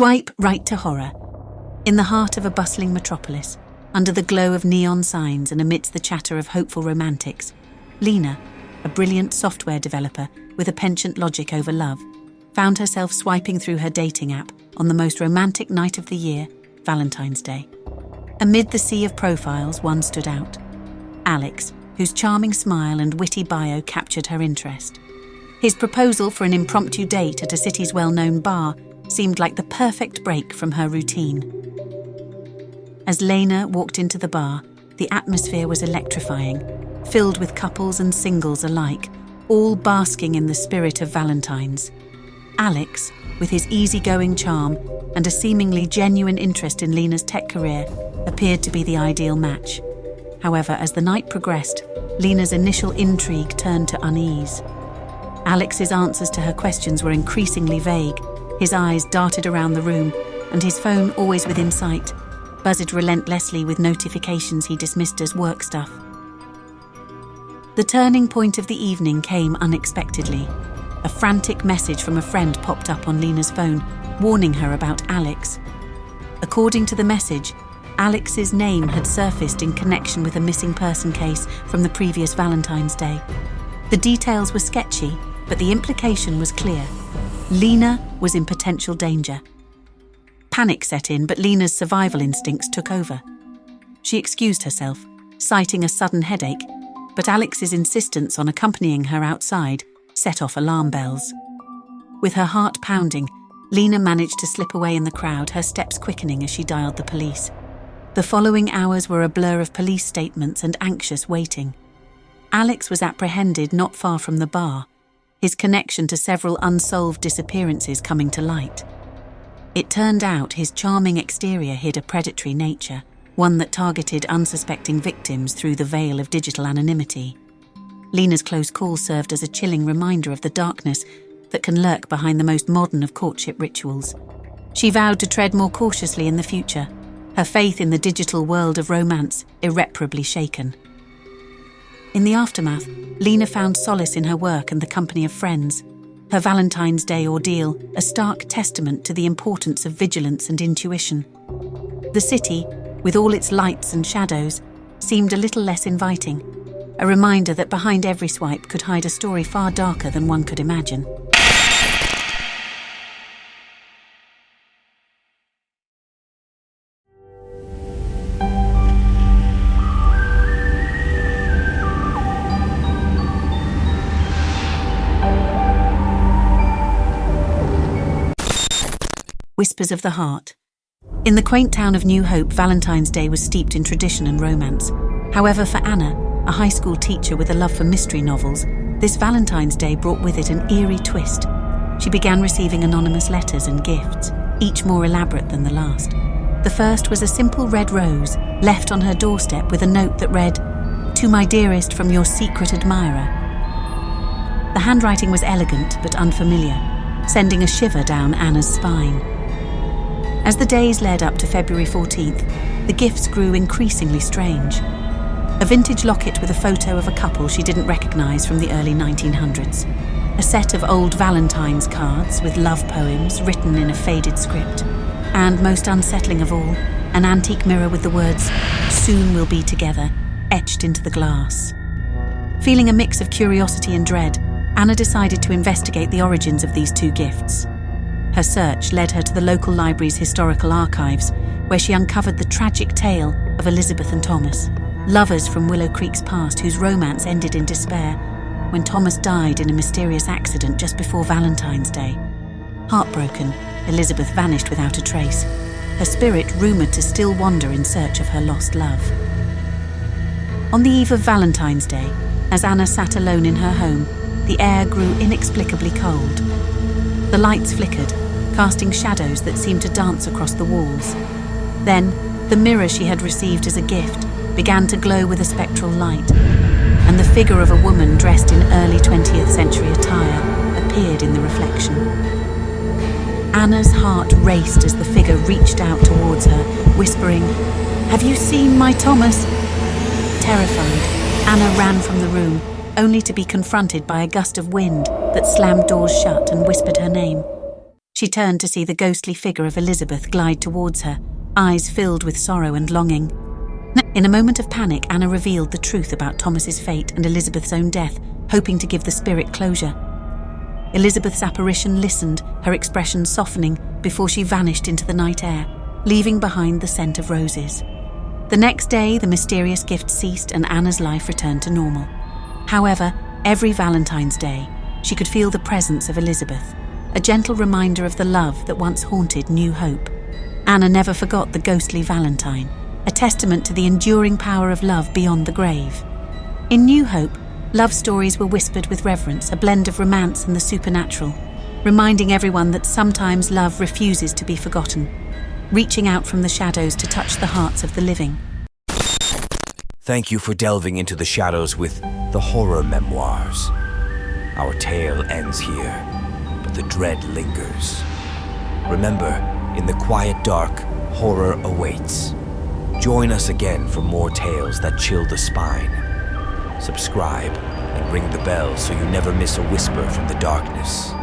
Swipe right to horror. In the heart of a bustling metropolis, under the glow of neon signs and amidst the chatter of hopeful romantics, Lena, a brilliant software developer with a penchant logic over love, found herself swiping through her dating app on the most romantic night of the year, Valentine's Day. Amid the sea of profiles, one stood out. Alex, whose charming smile and witty bio captured her interest. His proposal for an impromptu date at a city's well-known bar seemed like the perfect break from her routine. As Lena walked into the bar, the atmosphere was electrifying, filled with couples and singles alike, all basking in the spirit of Valentine's. Alex, with his easygoing charm and a seemingly genuine interest in Lena's tech career, appeared to be the ideal match. However, as the night progressed, Lena's initial intrigue turned to unease. Alex's answers to her questions were increasingly vague. His eyes darted around the room, and his phone, always within sight, buzzed relentlessly with notifications he dismissed as work stuff. The turning point of the evening came unexpectedly. A frantic message from a friend popped up on Lena's phone, warning her about Alex. According to the message, Alex's name had surfaced in connection with a missing person case from the previous Valentine's Day. The details were sketchy, but the implication was clear. Lena was in potential danger. Panic set in, but Lena's survival instincts took over. She excused herself, citing a sudden headache, but Alex's insistence on accompanying her outside set off alarm bells. With her heart pounding, Lena managed to slip away in the crowd, her steps quickening as she dialed the police. The following hours were a blur of police statements and anxious waiting. Alex was apprehended not far from the bar, his connection to several unsolved disappearances coming to light. It turned out his charming exterior hid a predatory nature, one that targeted unsuspecting victims through the veil of digital anonymity. Lena's close call served as a chilling reminder of the darkness that can lurk behind the most modern of courtship rituals. She vowed to tread more cautiously in the future, her faith in the digital world of romance irreparably shaken. In the aftermath, Lena found solace in her work and the company of friends, her Valentine's Day ordeal a stark testament to the importance of vigilance and intuition. The city, with all its lights and shadows, seemed a little less inviting, a reminder that behind every swipe could hide a story far darker than one could imagine. Whispers of the Heart. In the quaint town of New Hope, Valentine's Day was steeped in tradition and romance. However, for Anna, a high school teacher with a love for mystery novels, this Valentine's Day brought with it an eerie twist. She began receiving anonymous letters and gifts, each more elaborate than the last. The first was a simple red rose, left on her doorstep with a note that read, "To my dearest from your secret admirer." The handwriting was elegant but unfamiliar, sending a shiver down Anna's spine. As the days led up to February 14th, the gifts grew increasingly strange. A vintage locket with a photo of a couple she didn't recognize from the early 1900s. A set of old Valentine's cards with love poems written in a faded script. And most unsettling of all, an antique mirror with the words, "Soon we'll be together," etched into the glass. Feeling a mix of curiosity and dread, Anna decided to investigate the origins of these two gifts. Her search led her to the local library's historical archives, where she uncovered the tragic tale of Elizabeth and Thomas, lovers from Willow Creek's past whose romance ended in despair when Thomas died in a mysterious accident just before Valentine's Day. Heartbroken, Elizabeth vanished without a trace, her spirit rumoured to still wander in search of her lost love. On the eve of Valentine's Day, as Anna sat alone in her home, the air grew inexplicably cold. The lights flickered, casting shadows that seemed to dance across the walls. Then, the mirror she had received as a gift began to glow with a spectral light, and the figure of a woman dressed in early 20th century attire appeared in the reflection. Anna's heart raced as the figure reached out towards her, whispering, "Have you seen my Thomas?" Terrified, Anna ran from the room, only to be confronted by a gust of wind that slammed doors shut and whispered her name. She turned to see the ghostly figure of Elizabeth glide towards her, eyes filled with sorrow and longing. In a moment of panic, Anna revealed the truth about Thomas's fate and Elizabeth's own death, hoping to give the spirit closure. Elizabeth's apparition listened, her expression softening before she vanished into the night air, leaving behind the scent of roses. The next day, the mysterious gift ceased and Anna's life returned to normal. However, every Valentine's Day, she could feel the presence of Elizabeth, a gentle reminder of the love that once haunted New Hope. Anna never forgot the ghostly Valentine, a testament to the enduring power of love beyond the grave. In New Hope, love stories were whispered with reverence, a blend of romance and the supernatural, reminding everyone that sometimes love refuses to be forgotten, reaching out from the shadows to touch the hearts of the living. Thank you for delving into the shadows with the horror memoirs. Our tale ends here, but the dread lingers. Remember, in the quiet dark, horror awaits. Join us again for more tales that chill the spine. Subscribe and ring the bell so you never miss a whisper from the darkness.